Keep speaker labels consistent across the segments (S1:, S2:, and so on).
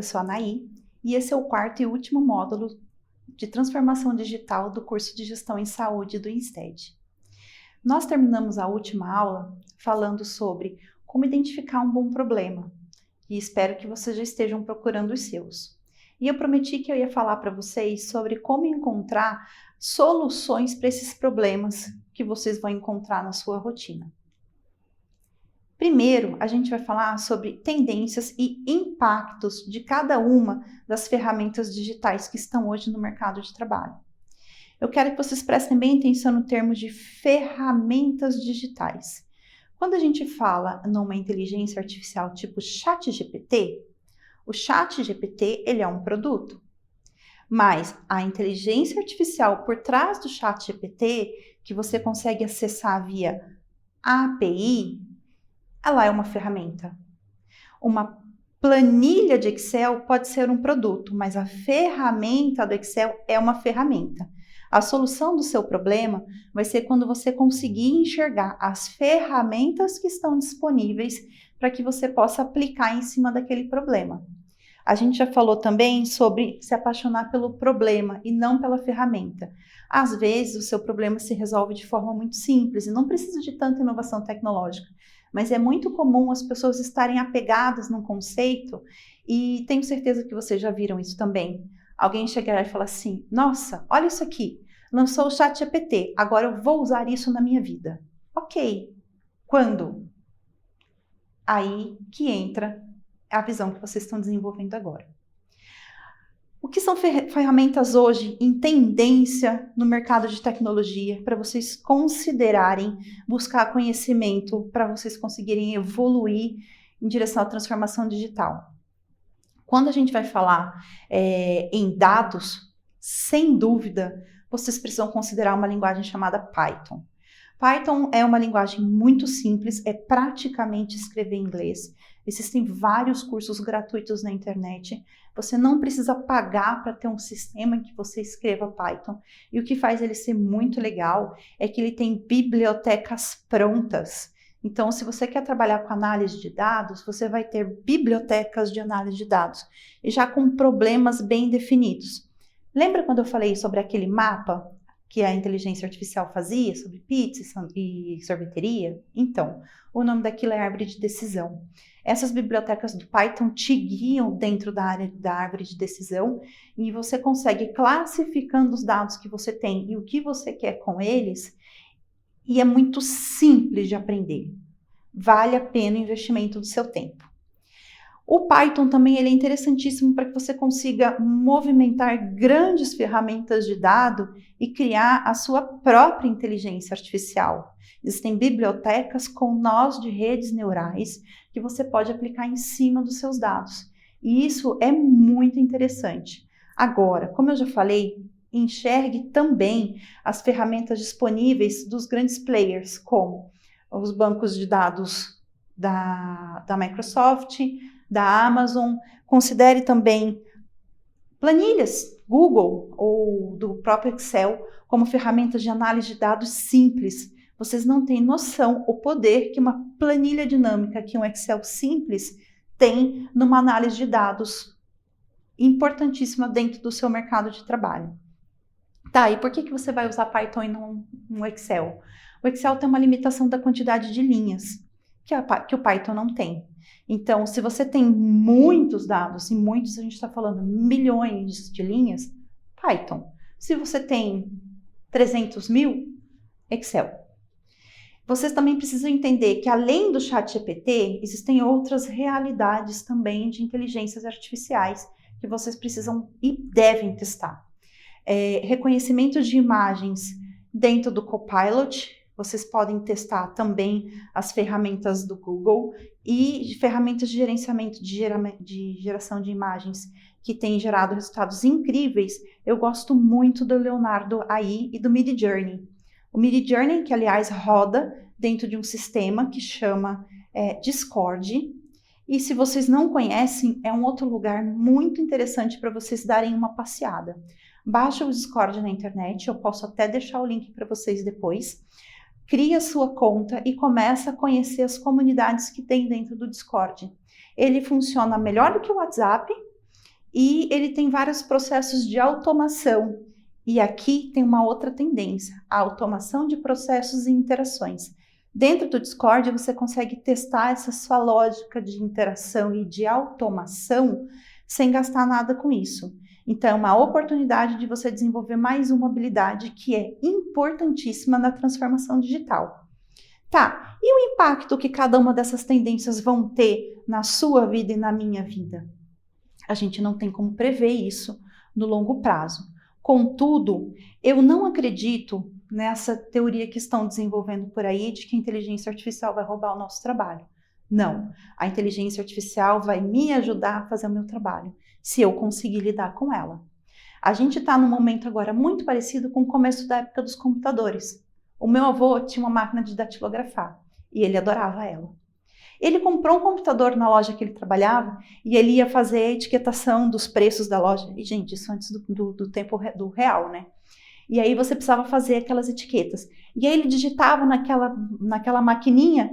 S1: eu sou a Anaí e esse é o quarto e último módulo de transformação digital do curso de Gestão em Saúde do INSTED. Nós terminamos a última aula falando sobre como identificar um bom problema e espero que vocês já estejam procurando os seus. E eu prometi que eu ia falar para vocês sobre como encontrar soluções para esses problemas que vocês vão encontrar na sua rotina. Primeiro, a gente vai falar sobre tendências e impactos de cada uma das ferramentas digitais que estão hoje no mercado de trabalho. Eu quero que vocês prestem bem atenção no termo de ferramentas digitais. Quando a gente fala numa inteligência artificial tipo ChatGPT, o ChatGPT ele é um produto, mas a inteligência artificial por trás do ChatGPT, que você consegue acessar via API, ela é uma ferramenta. Uma planilha de Excel pode ser um produto, mas a ferramenta do Excel é uma ferramenta. A solução do seu problema vai ser quando você conseguir enxergar as ferramentas que estão disponíveis para que você possa aplicar em cima daquele problema. A gente já falou também sobre se apaixonar pelo problema e não pela ferramenta. Às vezes o seu problema se resolve de forma muito simples e não precisa de tanta inovação tecnológica. Mas é muito comum as pessoas estarem apegadas num conceito e tenho certeza que vocês já viram isso também. Alguém chegar e falar assim, nossa, olha isso aqui, lançou o ChatGPT, agora eu vou usar isso na minha vida. Ok, quando? Aí que entra a visão que vocês estão desenvolvendo agora. O que são ferramentas hoje em tendência no mercado de tecnologia para vocês considerarem buscar conhecimento para vocês conseguirem evoluir em direção à transformação digital? Quando a gente vai falar em dados, sem dúvida, vocês precisam considerar uma linguagem chamada Python. Python é uma linguagem muito simples, é praticamente escrever em inglês. Existem vários cursos gratuitos na internet. Você não precisa pagar para ter um sistema em que você escreva Python. E o que faz ele ser muito legal é que ele tem bibliotecas prontas. Então, se você quer trabalhar com análise de dados, você vai ter bibliotecas de análise de dados, e já com problemas bem definidos. Lembra quando eu falei sobre aquele mapa que a inteligência artificial fazia sobre pizza e sorveteria? Então, o nome daquilo é árvore de decisão. Essas bibliotecas do Python te guiam dentro da área da árvore de decisão e você consegue classificando os dados que você tem e o que você quer com eles, e é muito simples de aprender. Vale a pena o investimento do seu tempo. O Python também ele é interessantíssimo para que você consiga movimentar grandes ferramentas de dado e criar a sua própria inteligência artificial. Existem bibliotecas com nós de redes neurais que você pode aplicar em cima dos seus dados. E isso é muito interessante. Agora, como eu já falei, enxergue também as ferramentas disponíveis dos grandes players, como os bancos de dados da Microsoft, da Amazon. Considere também planilhas Google ou do próprio Excel como ferramentas de análise de dados simples. Vocês não têm noção o poder que uma planilha dinâmica, que um Excel simples tem numa análise de dados importantíssima dentro do seu mercado de trabalho. Tá, e por que você vai usar Python e não um Excel? O Excel tem uma limitação da quantidade de linhas, que o Python não tem. Então, se você tem muitos dados, e muitos a gente está falando milhões de linhas, Python. Se você tem 300 mil, Excel. Vocês também precisam entender que além do ChatGPT, existem outras realidades também de inteligências artificiais que vocês precisam e devem testar. Reconhecimento de imagens dentro do Copilot. Vocês podem testar também as ferramentas do Google e ferramentas de gerenciamento de geração de imagens que têm gerado resultados incríveis. Eu gosto muito do Leonardo AI e do Midjourney. O Midjourney, que aliás roda dentro de um sistema que chama Discord. E se vocês não conhecem, é um outro lugar muito interessante para vocês darem uma passeada. Baixa o Discord na internet, eu posso até deixar o link para vocês depois. Cria a sua conta e começa a conhecer as comunidades que tem dentro do Discord. Ele funciona melhor do que o WhatsApp e ele tem vários processos de automação. E aqui tem uma outra tendência, a automação de processos e interações. Dentro do Discord, você consegue testar essa sua lógica de interação e de automação sem gastar nada com isso. Então, é uma oportunidade de você desenvolver mais uma habilidade que é importantíssima na transformação digital. Tá, e o impacto que cada uma dessas tendências vão ter na sua vida e na minha vida? A gente não tem como prever isso no longo prazo. Contudo, eu não acredito nessa teoria que estão desenvolvendo por aí de que a inteligência artificial vai roubar o nosso trabalho. Não, a inteligência artificial vai me ajudar a fazer o meu trabalho, se eu conseguir lidar com ela. A gente está num momento agora muito parecido com o começo da época dos computadores. O meu avô tinha uma máquina de datilografar e ele adorava ela. Ele comprou um computador na loja que ele trabalhava e ele ia fazer a etiquetação dos preços da loja. E, gente, isso antes do tempo do real, né? E aí você precisava fazer aquelas etiquetas. E aí ele digitava naquela maquininha,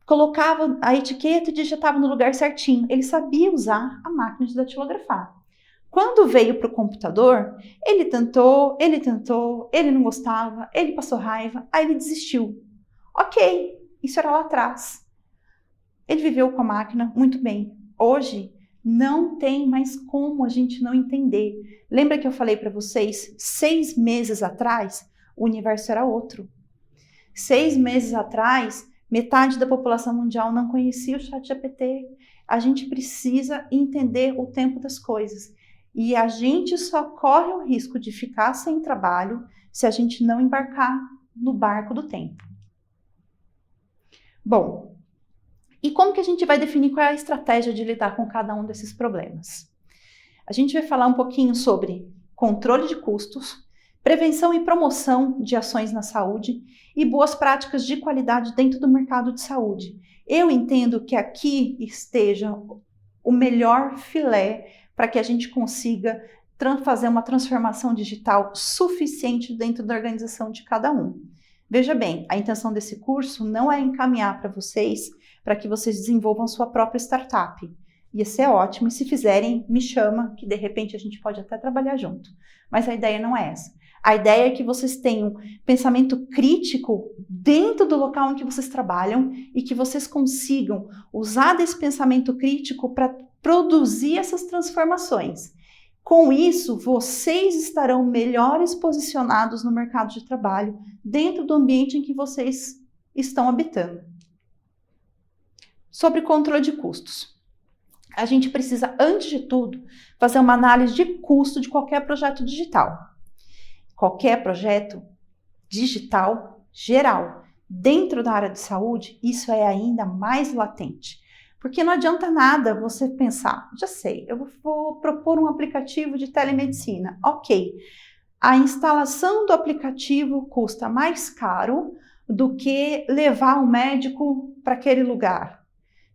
S1: colocava a etiqueta e digitava no lugar certinho. Ele sabia usar a máquina de datilografar. Quando veio para o computador, ele tentou, ele não gostava, ele passou raiva, aí ele desistiu. Ok, isso era lá atrás. Ele viveu com a máquina muito bem. Hoje, não tem mais como a gente não entender. Lembra que eu falei para vocês, 6 meses atrás, o universo era outro. 6 meses atrás, metade da população mundial não conhecia o ChatGPT. A gente precisa entender o tempo das coisas. E a gente só corre o risco de ficar sem trabalho se a gente não embarcar no barco do tempo. Bom, e como que a gente vai definir qual é a estratégia de lidar com cada um desses problemas? A gente vai falar um pouquinho sobre controle de custos, prevenção e promoção de ações na saúde e boas práticas de qualidade dentro do mercado de saúde. Eu entendo que aqui esteja o melhor filé para que a gente consiga fazer uma transformação digital suficiente dentro da organização de cada um. Veja bem, a intenção desse curso não é encaminhar para vocês para que vocês desenvolvam sua própria startup. Ia ser ótimo, e se fizerem, me chama, que de repente a gente pode até trabalhar junto. Mas a ideia não é essa. A ideia é que vocês tenham pensamento crítico dentro do local em que vocês trabalham e que vocês consigam usar desse pensamento crítico para produzir essas transformações. Com isso, vocês estarão melhores posicionados no mercado de trabalho dentro do ambiente em que vocês estão habitando. Sobre controle de custos. A gente precisa, antes de tudo, fazer uma análise de custo de qualquer projeto digital. Qualquer projeto digital geral. Dentro da área de saúde, isso é ainda mais latente. Porque não adianta nada você pensar, já sei, eu vou propor um aplicativo de telemedicina. Ok, a instalação do aplicativo custa mais caro do que levar o médico para aquele lugar.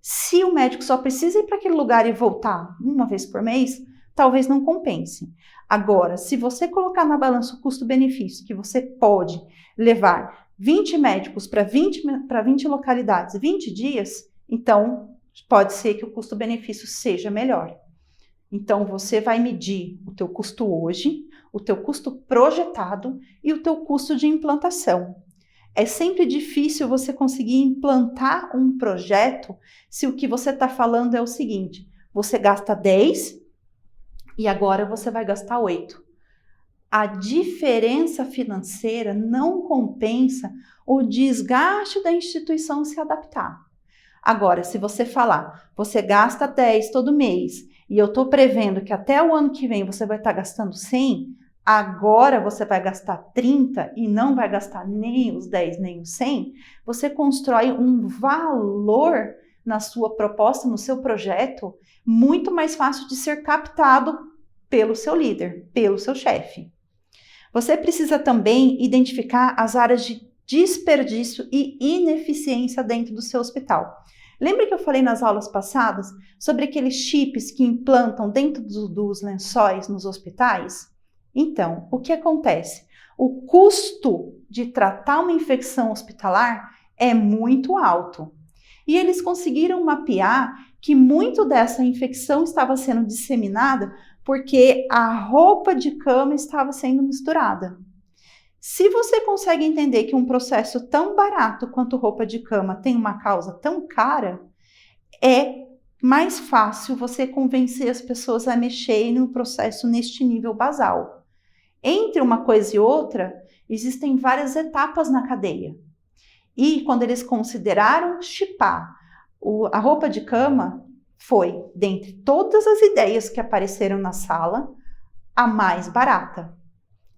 S1: Se o médico só precisa ir para aquele lugar e voltar uma vez por mês, talvez não compense. Agora, se você colocar na balança o custo-benefício, que você pode levar 20 médicos para 20 localidades, 20 dias, então pode ser que o custo-benefício seja melhor. Então, você vai medir o teu custo hoje, o teu custo projetado e o teu custo de implantação. É sempre difícil você conseguir implantar um projeto se o que você está falando é o seguinte: você gasta 10 e agora você vai gastar 8. A diferença financeira não compensa o desgaste da instituição se adaptar. Agora, se você falar, você gasta 10 todo mês e eu estou prevendo que até o ano que vem você vai estar gastando 100, agora você vai gastar 30 e não vai gastar nem os 10 nem os 100, você constrói um valor na sua proposta, no seu projeto, muito mais fácil de ser captado pelo seu líder, pelo seu chefe. Você precisa também identificar as áreas de desperdício e ineficiência dentro do seu hospital. Lembra que eu falei nas aulas passadas sobre aqueles chips que implantam dentro dos lençóis nos hospitais? Então, o que acontece? O custo de tratar uma infecção hospitalar é muito alto. E eles conseguiram mapear que muito dessa infecção estava sendo disseminada porque a roupa de cama estava sendo misturada. Se você consegue entender que um processo tão barato quanto roupa de cama tem uma causa tão cara, é mais fácil você convencer as pessoas a mexerem no processo neste nível basal. Entre uma coisa e outra, existem várias etapas na cadeia. E quando eles consideraram chipar a roupa de cama, foi, dentre todas as ideias que apareceram na sala, a mais barata.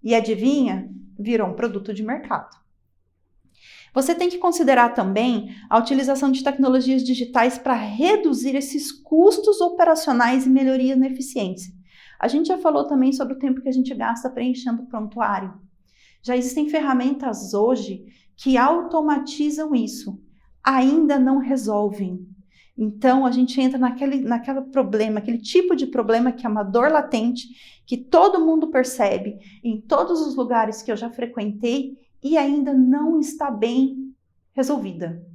S1: E adivinha? Virou um produto de mercado. Você tem que considerar também a utilização de tecnologias digitais para reduzir esses custos operacionais e melhoria na eficiência. A gente já falou também sobre o tempo que a gente gasta preenchendo o prontuário. Já existem ferramentas hoje que automatizam isso, ainda não resolvem. Então, a gente entra naquele problema, aquele tipo de problema que é uma dor latente, que todo mundo percebe em todos os lugares que eu já frequentei e ainda não está bem resolvida.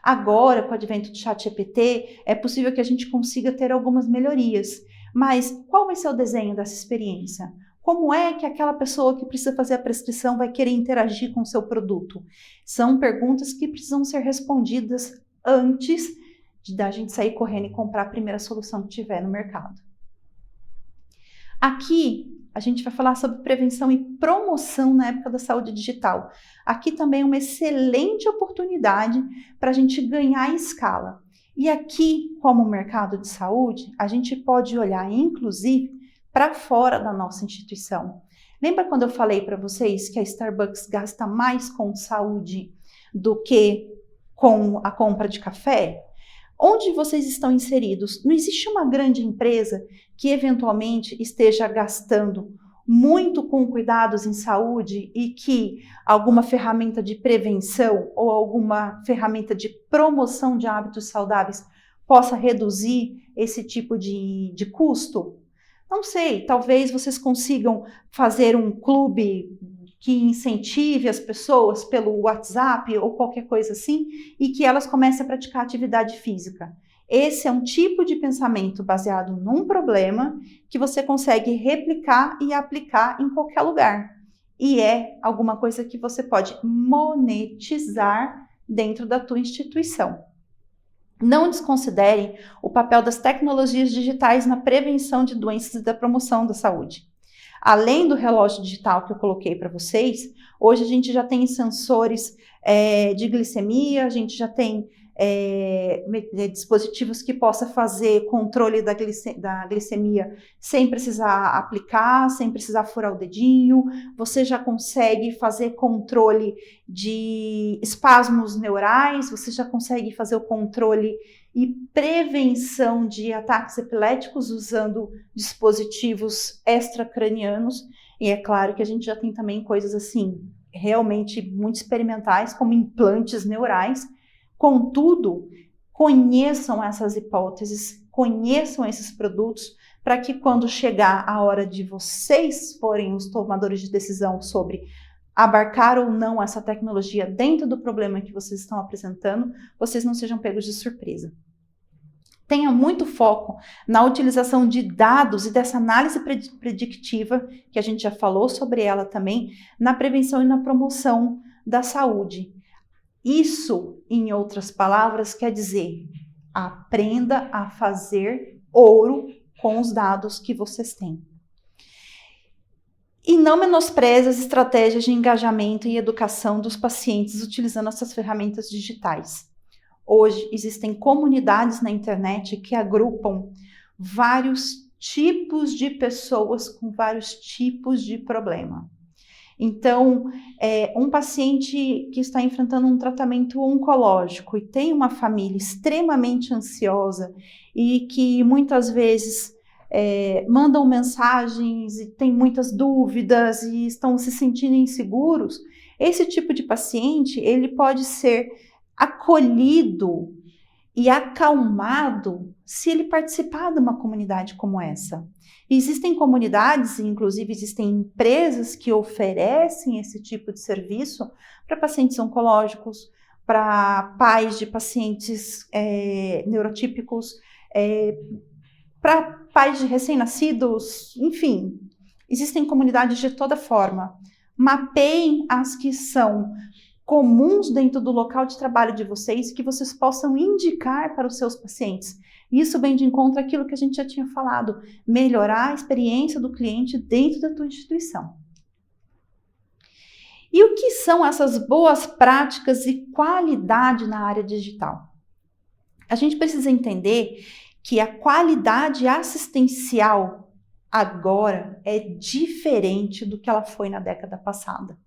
S1: Agora, com o advento do ChatGPT, é possível que a gente consiga ter algumas melhorias. Mas qual vai ser o desenho dessa experiência? Como é que aquela pessoa que precisa fazer a prescrição vai querer interagir com o seu produto? São perguntas que precisam ser respondidas antes da gente sair correndo e comprar a primeira solução que tiver no mercado. Aqui, a gente vai falar sobre prevenção e promoção na época da saúde digital. Aqui também é uma excelente oportunidade para a gente ganhar escala. E aqui, como mercado de saúde, a gente pode olhar, inclusive, para fora da nossa instituição. Lembra quando eu falei para vocês que a Starbucks gasta mais com saúde do que com a compra de café? Onde vocês estão inseridos? Não existe uma grande empresa que eventualmente esteja gastando muito com cuidados em saúde e que alguma ferramenta de prevenção ou alguma ferramenta de promoção de hábitos saudáveis possa reduzir esse tipo de custo? Não sei, talvez vocês consigam fazer um clube que incentive as pessoas pelo WhatsApp ou qualquer coisa assim e que elas comecem a praticar atividade física. Esse é um tipo de pensamento baseado num problema que você consegue replicar e aplicar em qualquer lugar. E é alguma coisa que você pode monetizar dentro da tua instituição. Não desconsiderem o papel das tecnologias digitais na prevenção de doenças e da promoção da saúde. Além do relógio digital que eu coloquei para vocês, hoje a gente já tem sensores de glicemia, a gente já tem dispositivos que possa fazer controle da glicemia sem precisar aplicar, sem precisar furar o dedinho. Você já consegue fazer controle de espasmos neurais, você já consegue fazer o controle e prevenção de ataques epiléticos usando dispositivos extracranianos. E é claro que a gente já tem também coisas assim, realmente muito experimentais, como implantes neurais. Contudo, conheçam essas hipóteses, conheçam esses produtos, para que quando chegar a hora de vocês forem os tomadores de decisão sobre abarcar ou não essa tecnologia dentro do problema que vocês estão apresentando, vocês não sejam pegos de surpresa. Tenha muito foco na utilização de dados e dessa análise predictiva, que a gente já falou sobre ela também, na prevenção e na promoção da saúde. Isso, em outras palavras, quer dizer, aprenda a fazer ouro com os dados que vocês têm. E não menospreze as estratégias de engajamento e educação dos pacientes utilizando essas ferramentas digitais. Hoje existem comunidades na internet que agrupam vários tipos de pessoas com vários tipos de problema. Então, um paciente que está enfrentando um tratamento oncológico e tem uma família extremamente ansiosa e que muitas vezes mandam mensagens e tem muitas dúvidas e estão se sentindo inseguros, esse tipo de paciente, ele pode ser acolhido e acalmado se ele participar de uma comunidade como essa. Existem comunidades, inclusive existem empresas que oferecem esse tipo de serviço para pacientes oncológicos, para pais de pacientes neurotípicos, para pais de recém-nascidos, enfim, existem comunidades de toda forma. Mapeiem as que são comuns dentro do local de trabalho de vocês, que vocês possam indicar para os seus pacientes. Isso vem de encontro àquilo que a gente já tinha falado, melhorar a experiência do cliente dentro da tua instituição. E o que são essas boas práticas e qualidade na área digital? A gente precisa entender que a qualidade assistencial agora é diferente do que ela foi na década passada.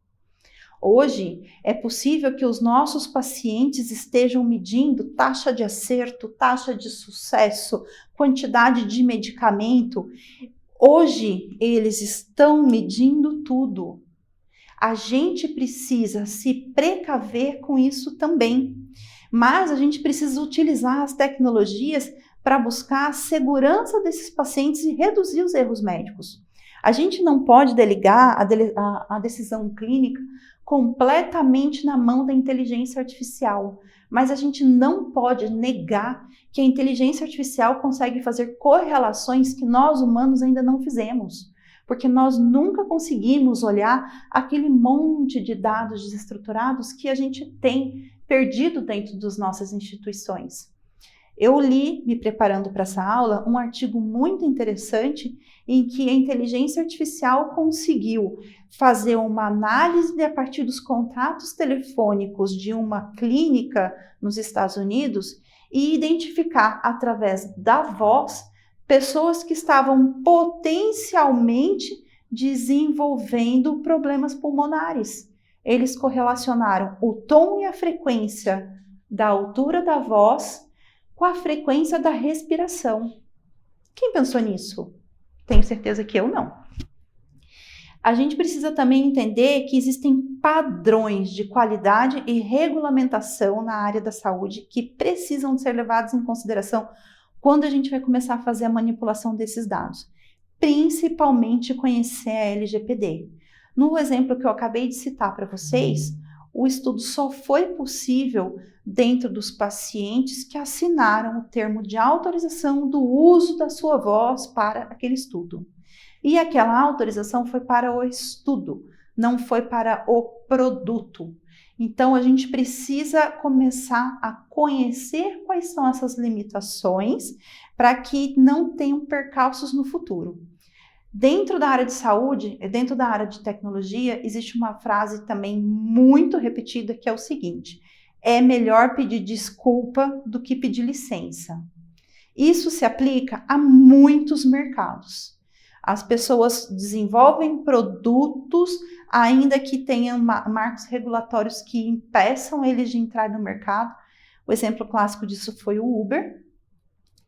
S1: Hoje, é possível que os nossos pacientes estejam medindo taxa de acerto, taxa de sucesso, quantidade de medicamento. Hoje, eles estão medindo tudo. A gente precisa se precaver com isso também, mas a gente precisa utilizar as tecnologias para buscar a segurança desses pacientes e reduzir os erros médicos. A gente não pode delegar a decisão clínica completamente na mão da inteligência artificial, mas a gente não pode negar que a inteligência artificial consegue fazer correlações que nós humanos ainda não fizemos, porque nós nunca conseguimos olhar aquele monte de dados desestruturados que a gente tem perdido dentro das nossas instituições. Eu li, me preparando para essa aula, um artigo muito interessante em que a inteligência artificial conseguiu fazer uma análise a partir dos contatos telefônicos de uma clínica nos Estados Unidos e identificar, através da voz, pessoas que estavam potencialmente desenvolvendo problemas pulmonares. Eles correlacionaram o tom e a frequência da altura da voz com a frequência da respiração. Quem pensou nisso? Tenho certeza que eu não. A gente precisa também entender que existem padrões de qualidade e regulamentação na área da saúde que precisam ser levados em consideração quando a gente vai começar a fazer a manipulação desses dados, principalmente conhecer a LGPD. No exemplo que eu acabei de citar para vocês, o estudo só foi possível dentro dos pacientes que assinaram o termo de autorização do uso da sua voz para aquele estudo. E aquela autorização foi para o estudo, não foi para o produto. Então, a gente precisa começar a conhecer quais são essas limitações para que não tenham percalços no futuro. Dentro da área de saúde, dentro da área de tecnologia, existe uma frase também muito repetida que é o seguinte: é melhor pedir desculpa do que pedir licença. Isso se aplica a muitos mercados. As pessoas desenvolvem produtos, ainda que tenham marcos regulatórios que impeçam eles de entrar no mercado. O exemplo clássico disso foi o Uber.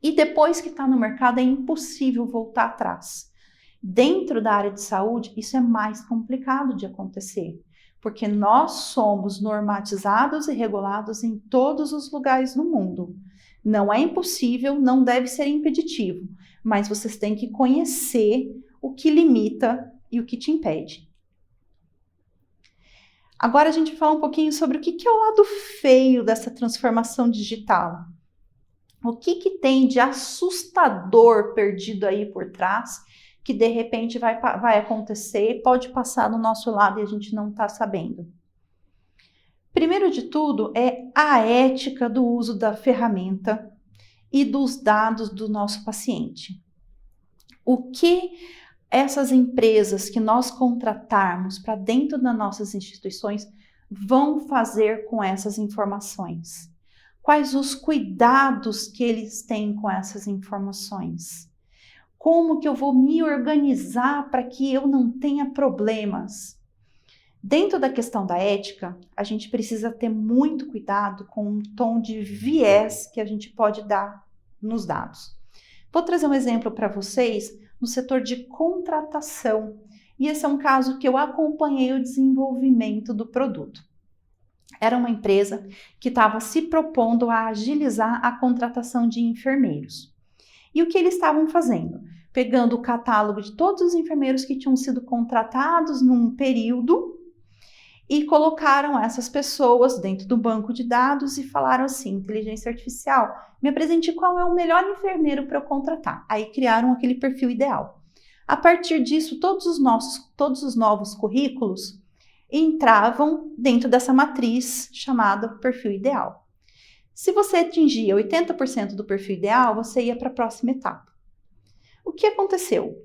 S1: E depois que está no mercado, é impossível voltar atrás. Dentro da área de saúde, isso é mais complicado de acontecer, porque nós somos normatizados e regulados em todos os lugares no mundo. Não é impossível, não deve ser impeditivo, mas vocês têm que conhecer o que limita e o que te impede. Agora a gente vai falar um pouquinho sobre o que é o lado feio dessa transformação digital. O que tem de assustador perdido aí por trás, que de repente vai acontecer, pode passar do nosso lado e a gente não está sabendo. Primeiro de tudo é a ética do uso da ferramenta e dos dados do nosso paciente. O que essas empresas que nós contratarmos para dentro das nossas instituições vão fazer com essas informações? Quais os cuidados que eles têm com essas informações? Como que eu vou me organizar para que eu não tenha problemas? Dentro da questão da ética, a gente precisa ter muito cuidado com o tom de viés que a gente pode dar nos dados. Vou trazer um exemplo para vocês no setor de contratação. E esse é um caso que eu acompanhei o desenvolvimento do produto. Era uma empresa que estava se propondo a agilizar a contratação de enfermeiros. E o que eles estavam fazendo? Pegando o catálogo de todos os enfermeiros que tinham sido contratados num período e colocaram essas pessoas dentro do banco de dados e falaram assim: inteligência artificial, me apresente qual é o melhor enfermeiro para eu contratar. Aí criaram aquele perfil ideal. A partir disso, todos os novos currículos entravam dentro dessa matriz chamada perfil ideal. Se você atingia 80% do perfil ideal, você ia para a próxima etapa. O que aconteceu?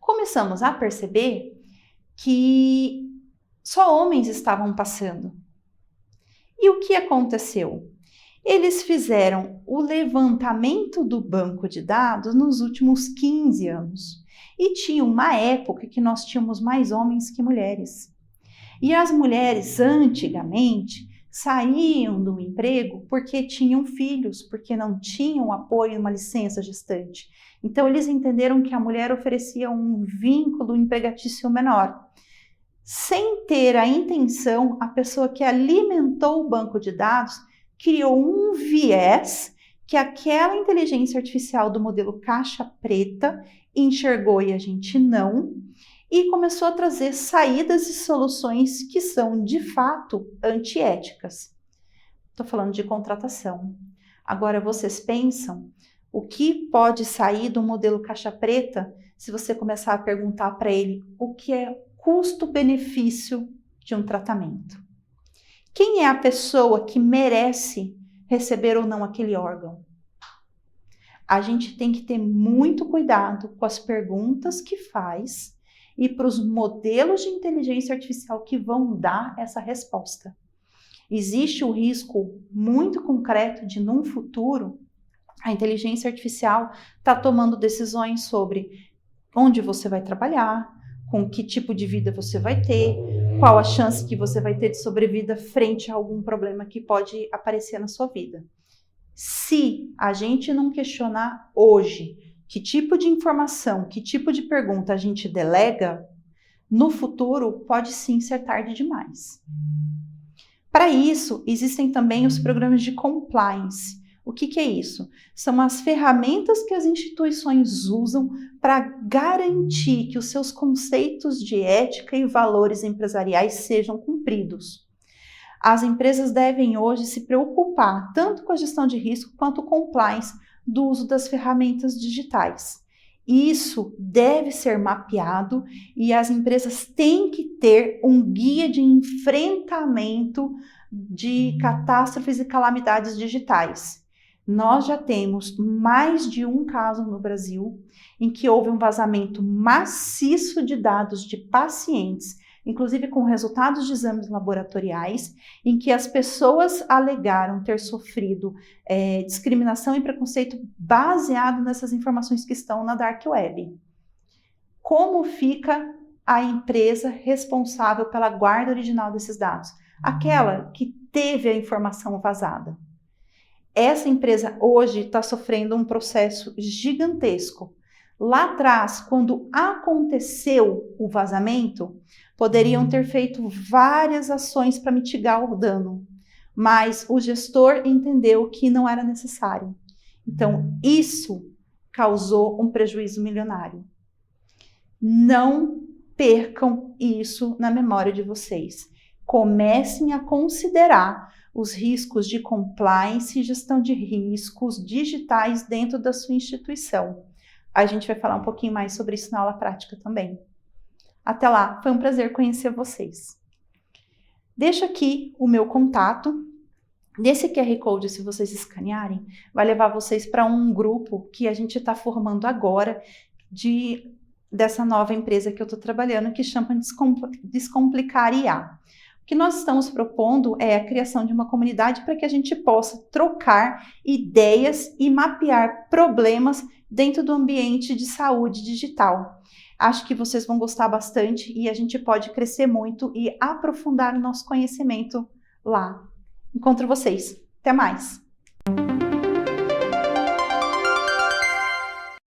S1: Começamos a perceber que só homens estavam passando. E o que aconteceu? Eles fizeram o levantamento do banco de dados nos últimos 15 anos. E tinha uma época que nós tínhamos mais homens que mulheres. E as mulheres, antigamente, saíam do emprego porque tinham filhos, porque não tinham apoio, uma licença gestante. Então, eles entenderam que a mulher oferecia um vínculo empregatício menor. Sem ter a intenção, a pessoa que alimentou o banco de dados criou um viés que aquela inteligência artificial do modelo caixa preta enxergou e a gente não, e começou a trazer saídas e soluções que são, de fato, antiéticas. Estou falando de contratação. Agora, vocês pensam o que pode sair do modelo caixa preta se você começar a perguntar para ele o que é custo-benefício de um tratamento? Quem é a pessoa que merece receber ou não aquele órgão? A gente tem que ter muito cuidado com as perguntas que faz e para os modelos de inteligência artificial que vão dar essa resposta. Existe o risco muito concreto de, num futuro, a inteligência artificial está tomando decisões sobre onde você vai trabalhar, com que tipo de vida você vai ter, qual a chance que você vai ter de sobrevida frente a algum problema que pode aparecer na sua vida. Se a gente não questionar hoje que tipo de informação, que tipo de pergunta a gente delega, no futuro pode sim ser tarde demais. Para isso, existem também os programas de compliance. O que é isso? São as ferramentas que as instituições usam para garantir que os seus conceitos de ética e valores empresariais sejam cumpridos. As empresas devem hoje se preocupar tanto com a gestão de risco quanto com o compliance do uso das ferramentas digitais. Isso deve ser mapeado e as empresas têm que ter um guia de enfrentamento de catástrofes e calamidades digitais. Nós já temos mais de um caso no Brasil em que houve um vazamento maciço de dados de pacientes, inclusive com resultados de exames laboratoriais, em que as pessoas alegaram ter sofrido discriminação e preconceito baseado nessas informações que estão na Dark Web. Como fica a empresa responsável pela guarda original desses dados? Aquela que teve a informação vazada. Essa empresa hoje está sofrendo um processo gigantesco. Lá atrás, quando aconteceu o vazamento, poderiam ter feito várias ações para mitigar o dano, mas o gestor entendeu que não era necessário. Então, isso causou um prejuízo milionário. Não percam isso na memória de vocês. Comecem a considerar os riscos de compliance e gestão de riscos digitais dentro da sua instituição. A gente vai falar um pouquinho mais sobre isso na aula prática também. Até lá, foi um prazer conhecer vocês. Deixo aqui o meu contato. Desse QR Code, se vocês escanearem, vai levar vocês para um grupo que a gente está formando agora dessa nova empresa que eu estou trabalhando, que chama Descomplicar IA. O que nós estamos propondo é a criação de uma comunidade para que a gente possa trocar ideias e mapear problemas dentro do ambiente de saúde digital. Acho que vocês vão gostar bastante e a gente pode crescer muito e aprofundar o nosso conhecimento lá. Encontro vocês. Até mais!